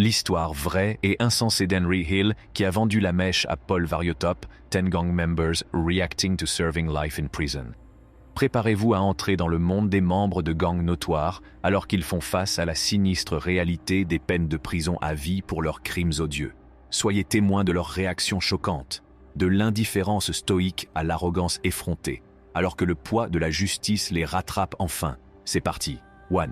L'histoire vraie et insensée d'Henry Hill qui a vendu la mèche à Paul Variotop, 10 gang members reacting to serving life in prison. Préparez-vous à entrer dans le monde des membres de gangs notoires alors qu'ils font face à la sinistre réalité des peines de prison à vie pour leurs crimes odieux. Soyez témoins de leurs réactions choquantes, de l'indifférence stoïque à l'arrogance effrontée, alors que le poids de la justice les rattrape enfin. C'est parti. 1.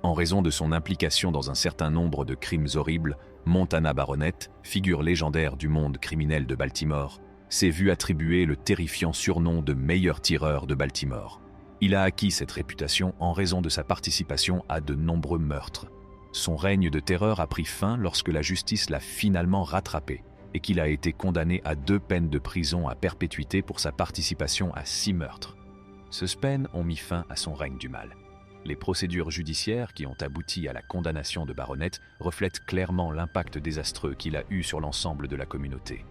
En raison de son implication dans un certain nombre de crimes horribles, Montana Baronnett, figure légendaire du monde criminel de Baltimore, s'est vu attribuer le terrifiant surnom de meilleur tireur de Baltimore. Il a acquis cette réputation en raison de sa participation à de nombreux meurtres. Son règne de terreur a pris fin lorsque la justice l'a finalement rattrapé et qu'il a été condamné à 2 peines de prison à perpétuité pour sa participation à 6 meurtres. Ces peines ont mis fin à son règne du mal. Les procédures judiciaires qui ont abouti à la condamnation de Baronnett reflètent clairement l'impact désastreux qu'il a eu sur l'ensemble de la communauté.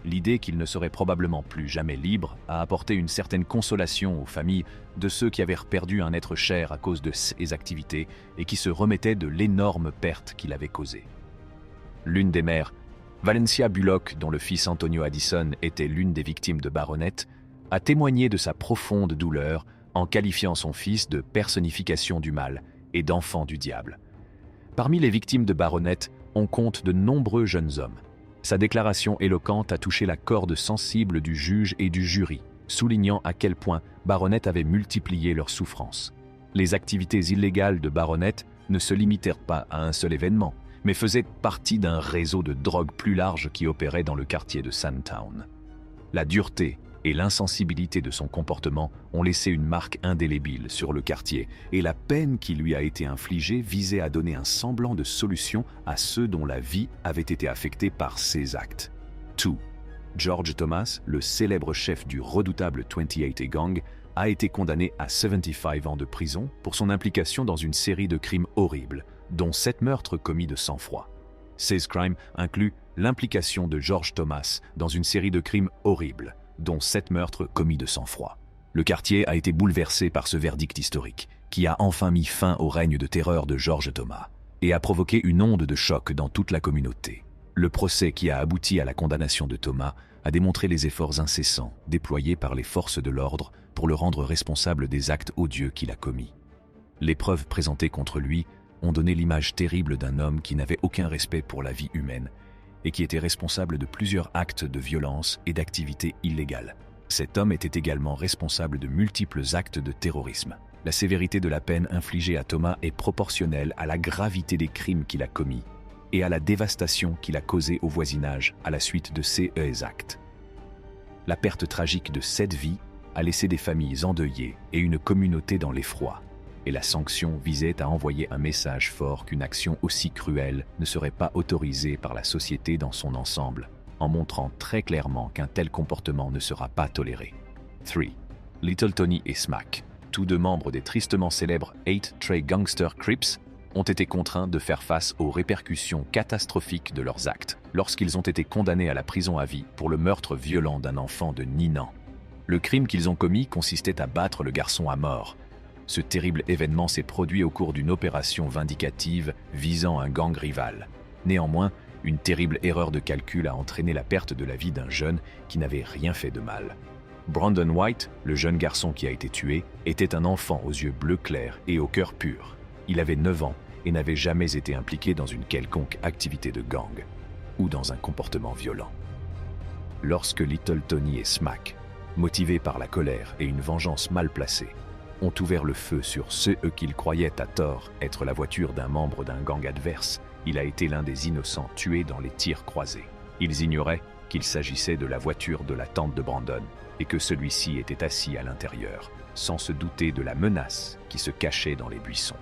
L'idée qu'il ne serait probablement plus jamais libre a apporté une certaine consolation aux familles de ceux qui avaient perdu un être cher à cause de ses activités et qui se remettaient de l'énorme perte qu'il avait causée. L'une des mères, Valencia Bullock, dont le fils Antonio Addison était l'une des victimes de Baronnett, a témoigné de sa profonde douleur en qualifiant son fils de personnification du mal et d'enfant du diable. Parmi les victimes de Baronnett, on compte de nombreux jeunes hommes. Sa déclaration éloquente a touché la corde sensible du juge et du jury, soulignant à quel point Baronnett avait multiplié leurs souffrances. Les activités illégales de Baronnett ne se limitèrent pas à un seul événement, mais faisaient partie d'un réseau de drogue plus large qui opérait dans le quartier de Sandtown. La dureté et l'insensibilité de son comportement ont laissé une marque indélébile sur le quartier, et la peine qui lui a été infligée visait à donner un semblant de solution à ceux dont la vie avait été affectée par ces actes. 2. George Thomas, le célèbre chef du redoutable 28 Gang, a été condamné à 75 ans de prison pour son implication dans une série de crimes horribles, dont 7 meurtres commis de sang-froid. Ces crimes incluent l'implication de George Thomas dans une série de crimes horribles, dont 7 meurtres commis de sang-froid. Le quartier a été bouleversé par ce verdict historique, qui a enfin mis fin au règne de terreur de George Thomas, et a provoqué une onde de choc dans toute la communauté. Le procès qui a abouti à la condamnation de Thomas a démontré les efforts incessants déployés par les forces de l'ordre pour le rendre responsable des actes odieux qu'il a commis. Les preuves présentées contre lui ont donné l'image terrible d'un homme qui n'avait aucun respect pour la vie humaine et qui était responsable de plusieurs actes de violence et d'activités illégales. Cet homme était également responsable de multiples actes de terrorisme. La sévérité de la peine infligée à Thomas est proportionnelle à la gravité des crimes qu'il a commis et à la dévastation qu'il a causée au voisinage à la suite de ces actes. La perte tragique de 7 vies a laissé des familles endeuillées et une communauté dans l'effroi. Et la sanction visait à envoyer un message fort qu'une action aussi cruelle ne serait pas autorisée par la société dans son ensemble, en montrant très clairement qu'un tel comportement ne sera pas toléré. 3. Little Tony et Smack, tous 2 membres des tristement célèbres 8 Trey Gangster Crips, ont été contraints de faire face aux répercussions catastrophiques de leurs actes lorsqu'ils ont été condamnés à la prison à vie pour le meurtre violent d'un enfant de 9 ans. Le crime qu'ils ont commis consistait à battre le garçon à mort. Ce terrible événement s'est produit au cours d'une opération vindicative visant un gang rival. Néanmoins, une terrible erreur de calcul a entraîné la perte de la vie d'un jeune qui n'avait rien fait de mal. Brandon White, le jeune garçon qui a été tué, était un enfant aux yeux bleus clairs et au cœur pur. Il avait 9 ans et n'avait jamais été impliqué dans une quelconque activité de gang ou dans un comportement violent. Lorsque Little Tony et Smack, motivés par la colère et une vengeance mal placée, ont ouvert le feu sur ceux qu'ils croyaient à tort être la voiture d'un membre d'un gang adverse, il a été l'un des innocents tués dans les tirs croisés. Ils ignoraient qu'il s'agissait de la voiture de la tante de Brandon et que celui-ci était assis à l'intérieur, sans se douter de la menace qui se cachait dans les buissons.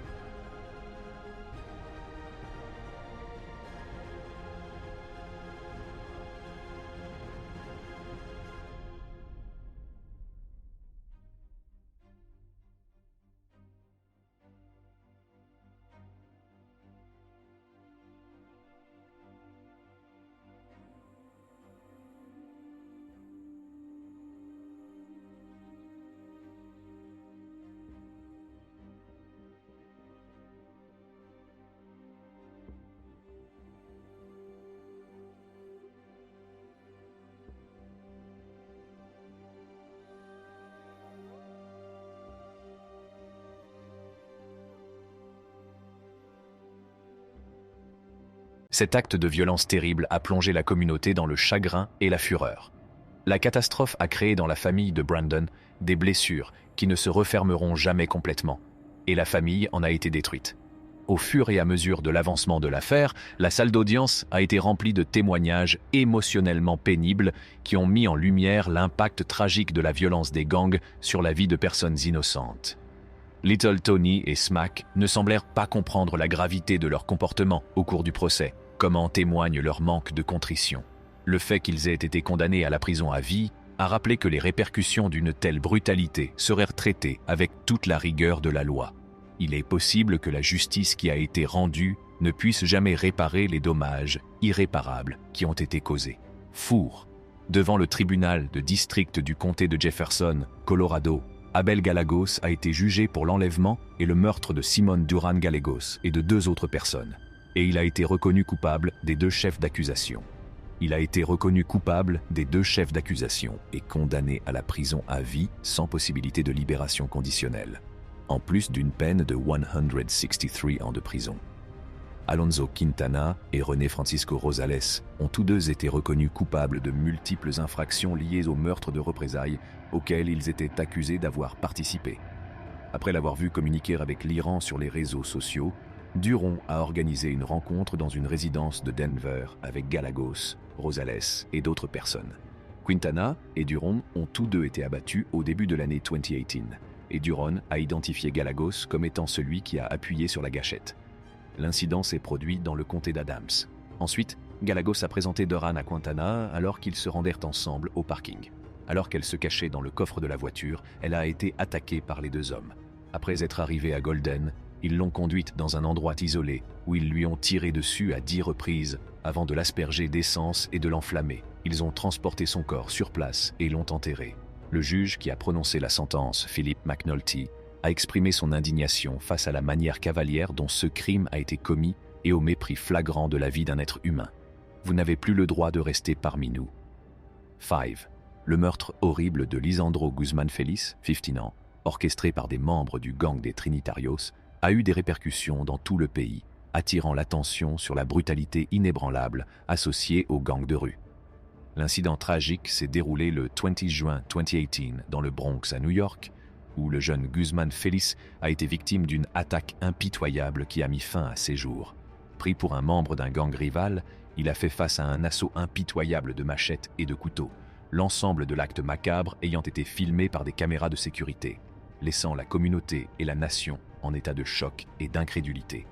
Cet acte de violence terrible a plongé la communauté dans le chagrin et la fureur. La catastrophe a créé dans la famille de Brandon des blessures qui ne se refermeront jamais complètement, et la famille en a été détruite. Au fur et à mesure de l'avancement de l'affaire, la salle d'audience a été remplie de témoignages émotionnellement pénibles qui ont mis en lumière l'impact tragique de la violence des gangs sur la vie de personnes innocentes. Little Tony et Smack ne semblèrent pas comprendre la gravité de leur comportement au cours du procès, comme en témoigne leur manque de contrition. Le fait qu'ils aient été condamnés à la prison à vie a rappelé que les répercussions d'une telle brutalité seraient traitées avec toute la rigueur de la loi. Il est possible que la justice qui a été rendue ne puisse jamais réparer les dommages irréparables qui ont été causés. Four. Devant le tribunal de district du comté de Jefferson, Colorado, Abel Gallegos a été jugé pour l'enlèvement et le meurtre de Simone Duran Gallegos et de 2 autres personnes, et il a été reconnu coupable des 2 chefs d'accusation. Il a été reconnu coupable des 2 chefs d'accusation et condamné à la prison à vie sans possibilité de libération conditionnelle, en plus d'une peine de 163 ans de prison. Alonso Quintana et René Francisco Rosales ont tous 2 été reconnus coupables de multiples infractions liées au meurtre de représailles auxquels ils étaient accusés d'avoir participé. Après l'avoir vu communiquer avec l'Iran sur les réseaux sociaux, Duron a organisé une rencontre dans une résidence de Denver avec Gallegos, Rosales et d'autres personnes. Quintana et Duron ont tous 2 été abattus au début de l'année 2018, et Duron a identifié Gallegos comme étant celui qui a appuyé sur la gâchette. L'incident s'est produit dans le comté d'Adams. Ensuite, Gallegos a présenté Duran à Quintana alors qu'ils se rendèrent ensemble au parking. Alors qu'elle se cachait dans le coffre de la voiture, elle a été attaquée par les 2 hommes. Après être arrivée à Golden, ils l'ont conduite dans un endroit isolé où ils lui ont tiré dessus à 10 reprises avant de l'asperger d'essence et de l'enflammer. Ils ont transporté son corps sur place et l'ont enterré. Le juge qui a prononcé la sentence, Philip McNulty, a exprimé son indignation face à la manière cavalière dont ce crime a été commis et au mépris flagrant de la vie d'un être humain. Vous n'avez plus le droit de rester parmi nous. 5. Le meurtre horrible de Lisandro Guzman Félix, 15 ans, orchestré par des membres du gang des Trinitarios, a eu des répercussions dans tout le pays, attirant l'attention sur la brutalité inébranlable associée aux gangs de rue. L'incident tragique s'est déroulé le 20 juin 2018 dans le Bronx à New York, où le jeune Guzman Félix a été victime d'une attaque impitoyable qui a mis fin à ses jours. Pris pour un membre d'un gang rival, il a fait face à un assaut impitoyable de machettes et de couteaux, l'ensemble de l'acte macabre ayant été filmé par des caméras de sécurité, laissant la communauté et la nation en état de choc et d'incrédulité.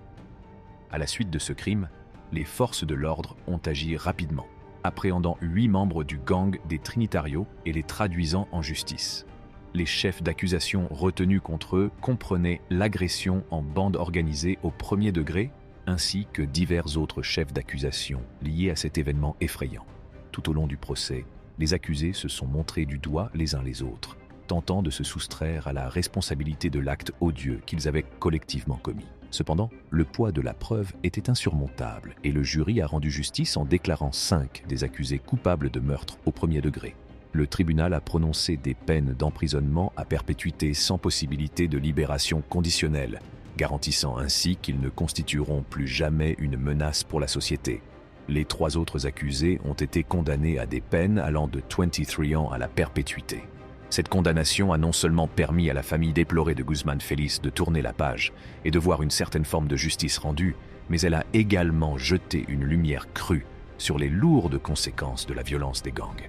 À la suite de ce crime, les forces de l'ordre ont agi rapidement, appréhendant 8 membres du gang des Trinitarios et les traduisant en justice. Les chefs d'accusation retenus contre eux comprenaient l'agression en bande organisée au premier degré, ainsi que divers autres chefs d'accusation liés à cet événement effrayant. Tout au long du procès, les accusés se sont montrés du doigt les uns les autres, tentant de se soustraire à la responsabilité de l'acte odieux qu'ils avaient collectivement commis. Cependant, le poids de la preuve était insurmontable et le jury a rendu justice en déclarant 5 des accusés coupables de meurtre au premier degré. Le tribunal a prononcé des peines d'emprisonnement à perpétuité sans possibilité de libération conditionnelle, garantissant ainsi qu'ils ne constitueront plus jamais une menace pour la société. Les 3 autres accusés ont été condamnés à des peines allant de 23 ans à la perpétuité. Cette condamnation a non seulement permis à la famille déplorée de Guzman Félix de tourner la page et de voir une certaine forme de justice rendue, mais elle a également jeté une lumière crue sur les lourdes conséquences de la violence des gangs.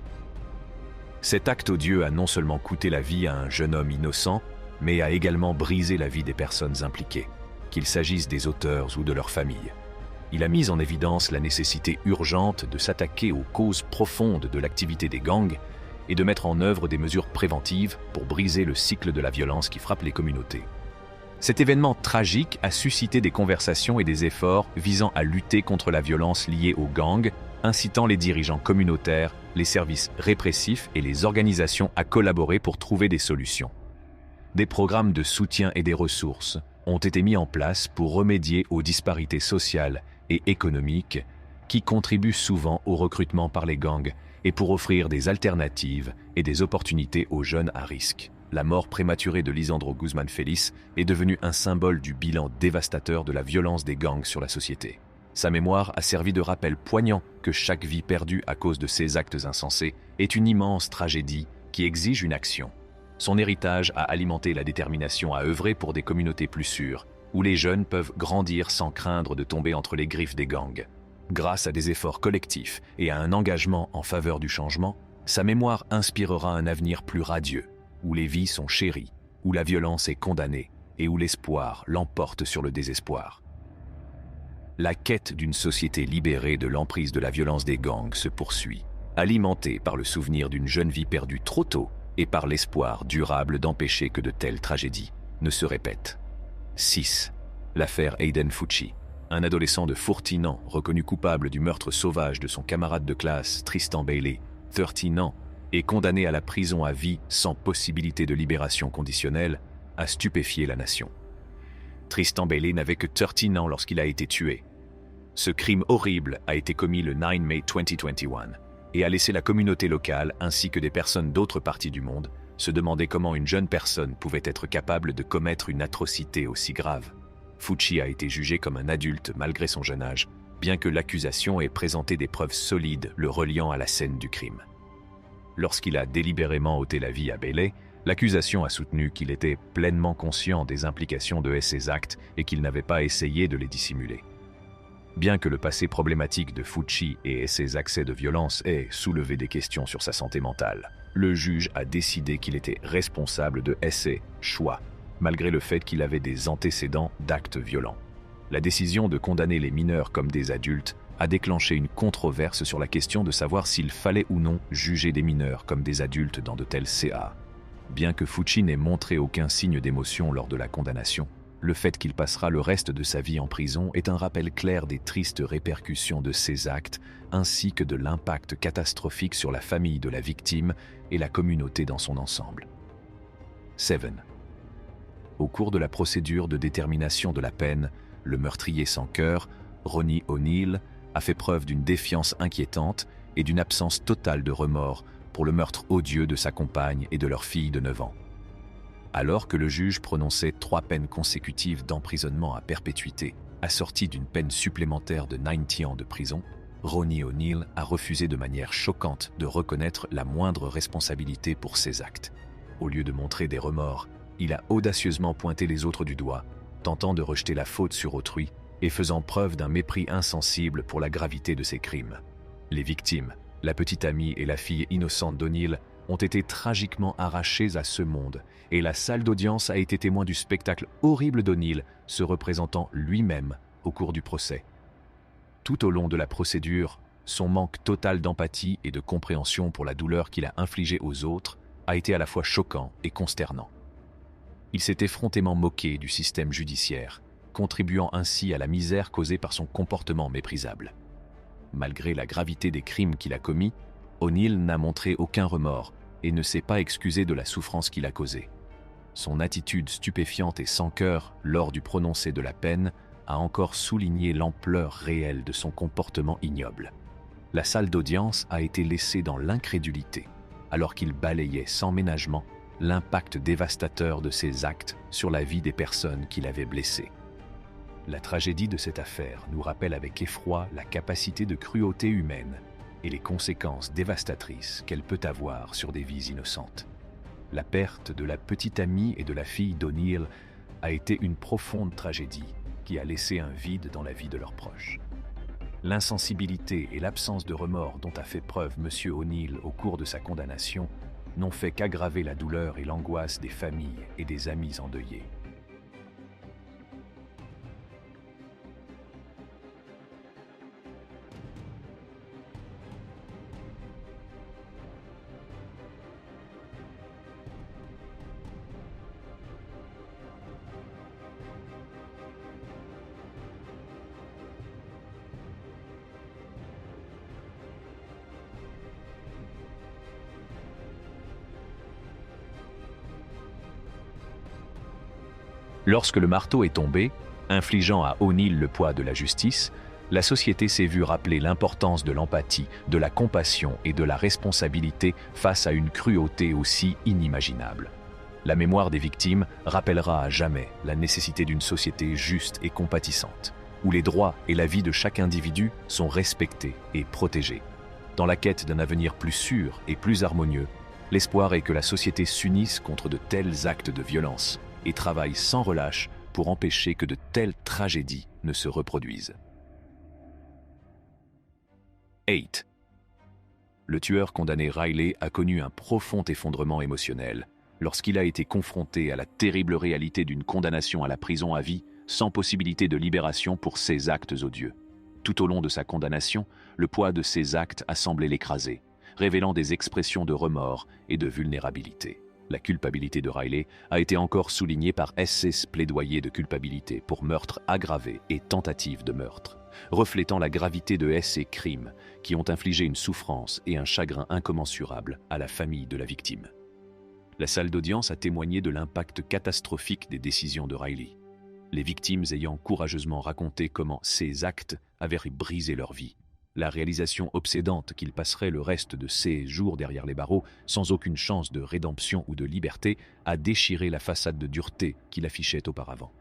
Cet acte odieux a non seulement coûté la vie à un jeune homme innocent, mais a également brisé la vie des personnes impliquées, qu'il s'agisse des auteurs ou de leurs familles. Il a mis en évidence la nécessité urgente de s'attaquer aux causes profondes de l'activité des gangs et de mettre en œuvre des mesures préventives pour briser le cycle de la violence qui frappe les communautés. Cet événement tragique a suscité des conversations et des efforts visant à lutter contre la violence liée aux gangs, incitant les dirigeants communautaires, les services répressifs et les organisations à collaborer pour trouver des solutions. Des programmes de soutien et des ressources ont été mis en place pour remédier aux disparités sociales et économiques qui contribuent souvent au recrutement par les gangs et pour offrir des alternatives et des opportunités aux jeunes à risque. La mort prématurée de Lisandro Guzman Félix est devenue un symbole du bilan dévastateur de la violence des gangs sur la société. Sa mémoire a servi de rappel poignant que chaque vie perdue à cause de ces actes insensés est une immense tragédie qui exige une action. Son héritage a alimenté la détermination à œuvrer pour des communautés plus sûres, où les jeunes peuvent grandir sans craindre de tomber entre les griffes des gangs. Grâce à des efforts collectifs et à un engagement en faveur du changement, sa mémoire inspirera un avenir plus radieux, où les vies sont chéries, où la violence est condamnée et où l'espoir l'emporte sur le désespoir. La quête d'une société libérée de l'emprise de la violence des gangs se poursuit, alimentée par le souvenir d'une jeune vie perdue trop tôt et par l'espoir durable d'empêcher que de telles tragédies ne se répètent. 6. L'affaire Aiden Fucci. Un adolescent de 14 ans reconnu coupable du meurtre sauvage de son camarade de classe Tristan Bailey, 13 ans, et condamné à la prison à vie sans possibilité de libération conditionnelle, a stupéfié la nation. Tristan Bailey n'avait que 13 ans lorsqu'il a été tué. Ce crime horrible a été commis le 9 mai 2021 et a laissé la communauté locale ainsi que des personnes d'autres parties du monde se demander comment une jeune personne pouvait être capable de commettre une atrocité aussi grave. Fucci a été jugé comme un adulte malgré son jeune âge, bien que l'accusation ait présenté des preuves solides le reliant à la scène du crime. Lorsqu'il a délibérément ôté la vie à Bailey, l'accusation a soutenu qu'il était pleinement conscient des implications de ses actes et qu'il n'avait pas essayé de les dissimuler. Bien que le passé problématique de Fucci et ses accès de violence ait soulevé des questions sur sa santé mentale, le juge a décidé qu'il était responsable de ses choix, malgré le fait qu'il avait des antécédents d'actes violents. La décision de condamner les mineurs comme des adultes a déclenché une controverse sur la question de savoir s'il fallait ou non juger des mineurs comme des adultes dans de tels CA. Bien que Fucci n'ait montré aucun signe d'émotion lors de la condamnation, le fait qu'il passera le reste de sa vie en prison est un rappel clair des tristes répercussions de ses actes, ainsi que de l'impact catastrophique sur la famille de la victime et la communauté dans son ensemble. 7. Au cours de la procédure de détermination de la peine, le meurtrier sans cœur, Ronnie O'Neill, a fait preuve d'une défiance inquiétante et d'une absence totale de remords pour le meurtre odieux de sa compagne et de leur fille de 9 ans. Alors que le juge prononçait 3 peines consécutives d'emprisonnement à perpétuité, assorties d'une peine supplémentaire de 90 ans de prison, Ronnie O'Neill a refusé de manière choquante de reconnaître la moindre responsabilité pour ses actes. Au lieu de montrer des remords, il a audacieusement pointé les autres du doigt, tentant de rejeter la faute sur autrui et faisant preuve d'un mépris insensible pour la gravité de ses crimes. Les victimes, la petite amie et la fille innocente d'O'Neill, ont été tragiquement arrachées à ce monde, et la salle d'audience a été témoin du spectacle horrible d'O'Neill se représentant lui-même au cours du procès. Tout au long de la procédure, son manque total d'empathie et de compréhension pour la douleur qu'il a infligée aux autres a été à la fois choquant et consternant. Il s'est effrontément moqué du système judiciaire, contribuant ainsi à la misère causée par son comportement méprisable. Malgré la gravité des crimes qu'il a commis, O'Neill n'a montré aucun remords et ne s'est pas excusé de la souffrance qu'il a causée. Son attitude stupéfiante et sans cœur lors du prononcé de la peine a encore souligné l'ampleur réelle de son comportement ignoble. La salle d'audience a été laissée dans l'incrédulité, alors qu'il balayait sans ménagement l'impact dévastateur de ses actes sur la vie des personnes qu'il avait blessées. La tragédie de cette affaire nous rappelle avec effroi la capacité de cruauté humaine et les conséquences dévastatrices qu'elle peut avoir sur des vies innocentes. La perte de la petite amie et de la fille d'O'Neill a été une profonde tragédie qui a laissé un vide dans la vie de leurs proches. L'insensibilité et l'absence de remords dont a fait preuve M. O'Neill au cours de sa condamnation n'ont fait qu'aggraver la douleur et l'angoisse des familles et des amis endeuillés. Lorsque le marteau est tombé, infligeant à O'Neill le poids de la justice, la société s'est vue rappeler l'importance de l'empathie, de la compassion et de la responsabilité face à une cruauté aussi inimaginable. La mémoire des victimes rappellera à jamais la nécessité d'une société juste et compatissante, où les droits et la vie de chaque individu sont respectés et protégés. Dans la quête d'un avenir plus sûr et plus harmonieux, l'espoir est que la société s'unisse contre de tels actes de violence et travaille sans relâche pour empêcher que de telles tragédies ne se reproduisent. 8. Le tueur condamné Riley a connu un profond effondrement émotionnel lorsqu'il a été confronté à la terrible réalité d'une condamnation à la prison à vie sans possibilité de libération pour ses actes odieux. Tout au long de sa condamnation, le poids de ses actes a semblé l'écraser, révélant des expressions de remords et de vulnérabilité. La culpabilité de Riley a été encore soulignée par ses plaidoyers de culpabilité pour meurtre aggravé et tentative de meurtre, reflétant la gravité de ses crimes qui ont infligé une souffrance et un chagrin incommensurables à la famille de la victime. La salle d'audience a témoigné de l'impact catastrophique des décisions de Riley, les victimes ayant courageusement raconté comment ces actes avaient brisé leur vie. La réalisation obsédante qu'il passerait le reste de ses jours derrière les barreaux, sans aucune chance de rédemption ou de liberté, a déchiré la façade de dureté qu'il affichait auparavant.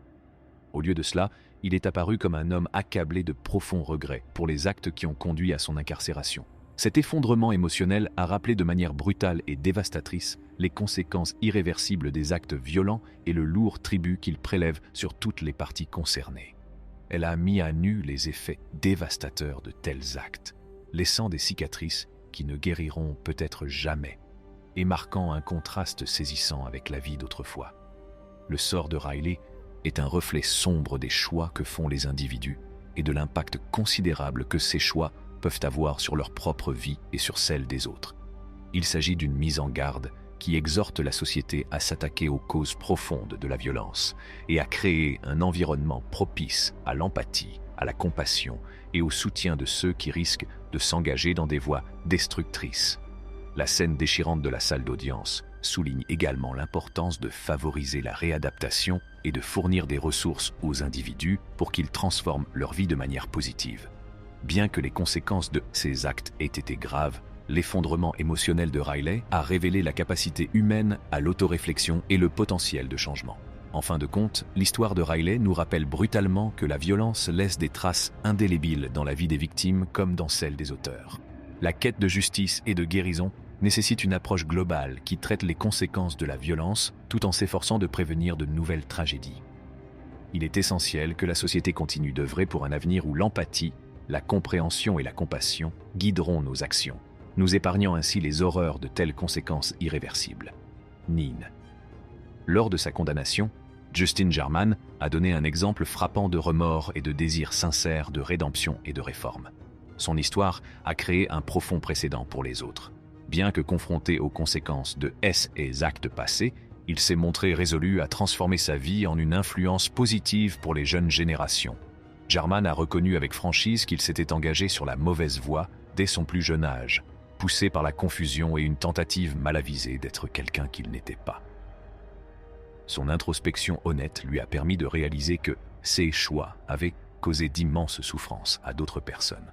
Au lieu de cela, il est apparu comme un homme accablé de profonds regrets pour les actes qui ont conduit à son incarcération. Cet effondrement émotionnel a rappelé de manière brutale et dévastatrice les conséquences irréversibles des actes violents et le lourd tribut qu'ils prélèvent sur toutes les parties concernées. Elle a mis à nu les effets dévastateurs de tels actes, laissant des cicatrices qui ne guériront peut-être jamais et marquant un contraste saisissant avec la vie d'autrefois. Le sort de Riley est un reflet sombre des choix que font les individus et de l'impact considérable que ces choix peuvent avoir sur leur propre vie et sur celle des autres. Il s'agit d'une mise en garde qui exhorte la société à s'attaquer aux causes profondes de la violence et à créer un environnement propice à l'empathie, à la compassion et au soutien de ceux qui risquent de s'engager dans des voies destructrices. La scène déchirante de la salle d'audience souligne également l'importance de favoriser la réadaptation et de fournir des ressources aux individus pour qu'ils transforment leur vie de manière positive. Bien que les conséquences de ces actes aient été graves, l'effondrement émotionnel de Riley a révélé la capacité humaine à l'autoréflexion et le potentiel de changement. En fin de compte, l'histoire de Riley nous rappelle brutalement que la violence laisse des traces indélébiles dans la vie des victimes comme dans celle des auteurs. La quête de justice et de guérison nécessite une approche globale qui traite les conséquences de la violence tout en s'efforçant de prévenir de nouvelles tragédies. Il est essentiel que la société continue d'œuvrer pour un avenir où l'empathie, la compréhension et la compassion guideront nos actions, nous épargnant ainsi les horreurs de telles conséquences irréversibles. Nin. Lors de sa condamnation, Justin Jarman a donné un exemple frappant de remords et de désir sincère de rédemption et de réforme. Son histoire a créé un profond précédent pour les autres. Bien que confronté aux conséquences de ses actes passés, il s'est montré résolu à transformer sa vie en une influence positive pour les jeunes générations. Jarman a reconnu avec franchise qu'il s'était engagé sur la mauvaise voie dès son plus jeune âge, poussé par la confusion et une tentative mal avisée d'être quelqu'un qu'il n'était pas. Son introspection honnête lui a permis de réaliser que ses choix avaient causé d'immenses souffrances à d'autres personnes.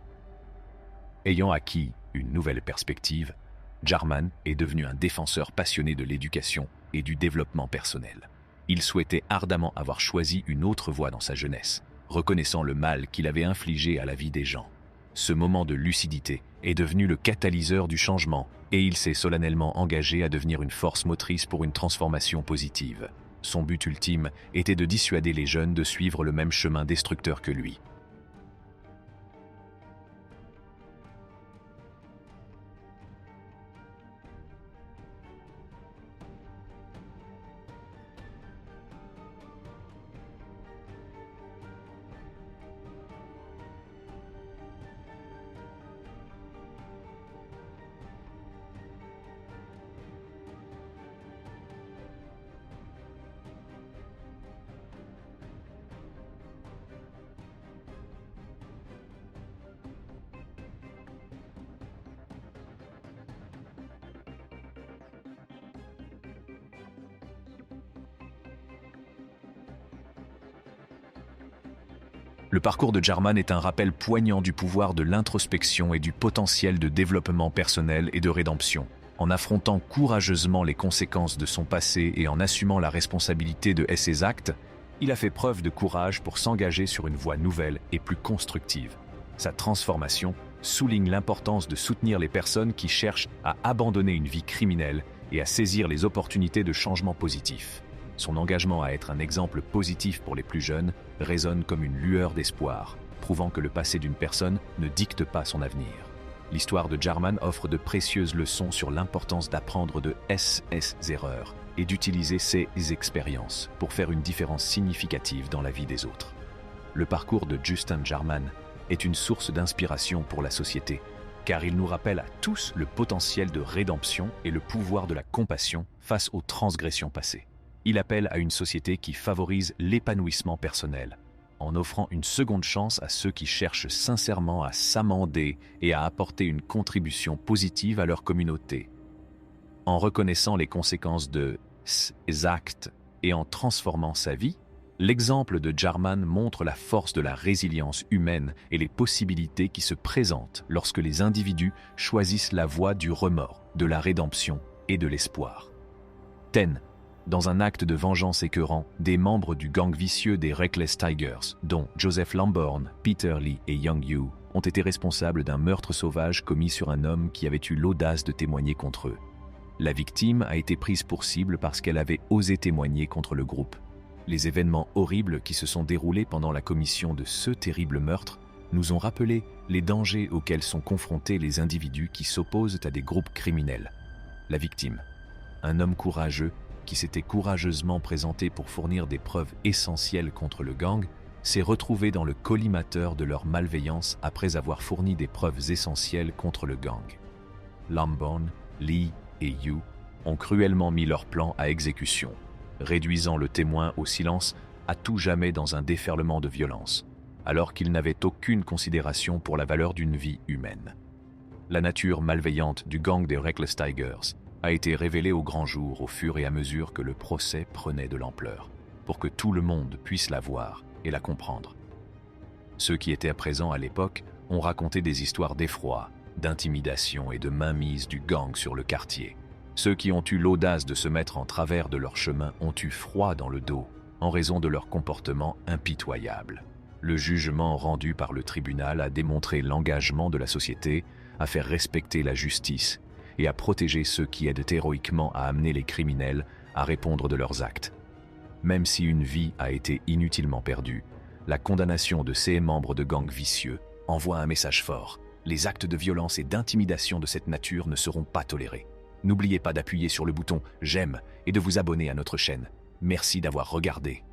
Ayant acquis une nouvelle perspective, Jarman est devenu un défenseur passionné de l'éducation et du développement personnel. Il souhaitait ardemment avoir choisi une autre voie dans sa jeunesse, reconnaissant le mal qu'il avait infligé à la vie des gens. Ce moment de lucidité est devenu le catalyseur du changement et il s'est solennellement engagé à devenir une force motrice pour une transformation positive. Son but ultime était de dissuader les jeunes de suivre le même chemin destructeur que lui. Le parcours de Jarman est un rappel poignant du pouvoir de l'introspection et du potentiel de développement personnel et de rédemption. En affrontant courageusement les conséquences de son passé et en assumant la responsabilité de ses actes, Il a fait preuve de courage pour s'engager sur une voie nouvelle et plus constructive. Sa transformation souligne l'importance de soutenir les personnes qui cherchent à abandonner une vie criminelle et à saisir les opportunités de changement positif. Son engagement à être un exemple positif pour les plus jeunes résonne comme une lueur d'espoir, prouvant que le passé d'une personne ne dicte pas son avenir. L'histoire de Jarman offre de précieuses leçons sur l'importance d'apprendre de ses erreurs et d'utiliser ses expériences pour faire une différence significative dans la vie des autres. Le parcours de Justin Jarman est une source d'inspiration pour la société, car il nous rappelle à tous le potentiel de rédemption et le pouvoir de la compassion face aux transgressions passées. Il appelle à une société qui favorise l'épanouissement personnel, en offrant une seconde chance à ceux qui cherchent sincèrement à s'amender et à apporter une contribution positive à leur communauté. En reconnaissant les conséquences de ses actes et en transformant sa vie, l'exemple de Jarman montre la force de la résilience humaine et les possibilités qui se présentent lorsque les individus choisissent la voie du remords, de la rédemption et de l'espoir. Dans un acte de vengeance écœurant, des membres du gang vicieux des Reckless Tigers, dont Joseph Lamborn, Peter Lee et Young Yu, ont été responsables d'un meurtre sauvage commis sur un homme qui avait eu l'audace de témoigner contre eux. La victime a été prise pour cible parce qu'elle avait osé témoigner contre le groupe. Les événements horribles qui se sont déroulés pendant la commission de ce terrible meurtre nous ont rappelé les dangers auxquels sont confrontés les individus qui s'opposent à des groupes criminels. La victime, un homme courageux, qui s'était courageusement présenté pour fournir des preuves essentielles contre le gang, s'est retrouvé dans le collimateur de leur malveillance après avoir fourni des preuves essentielles contre le gang. Lamborn, Lee et Yu ont cruellement mis leur plan à exécution, réduisant le témoin au silence à tout jamais dans un déferlement de violence, alors qu'il n'avait aucune considération pour la valeur d'une vie humaine. La nature malveillante du gang des Reckless Tigers a été révélée au grand jour au fur et à mesure que le procès prenait de l'ampleur, pour que tout le monde puisse la voir et la comprendre. Ceux qui étaient présents à l'époque ont raconté des histoires d'effroi, d'intimidation et de mainmise du gang sur le quartier. Ceux qui ont eu l'audace de se mettre en travers de leur chemin ont eu froid dans le dos en raison de leur comportement impitoyable. Le jugement rendu par le tribunal a démontré l'engagement de la société à faire respecter la justice et à protéger ceux qui aident héroïquement à amener les criminels à répondre de leurs actes. Même si une vie a été inutilement perdue, la condamnation de ces membres de gangs vicieux envoie un message fort. Les actes de violence et d'intimidation de cette nature ne seront pas tolérés. N'oubliez pas d'appuyer sur le bouton « J'aime » et de vous abonner à notre chaîne. Merci d'avoir regardé.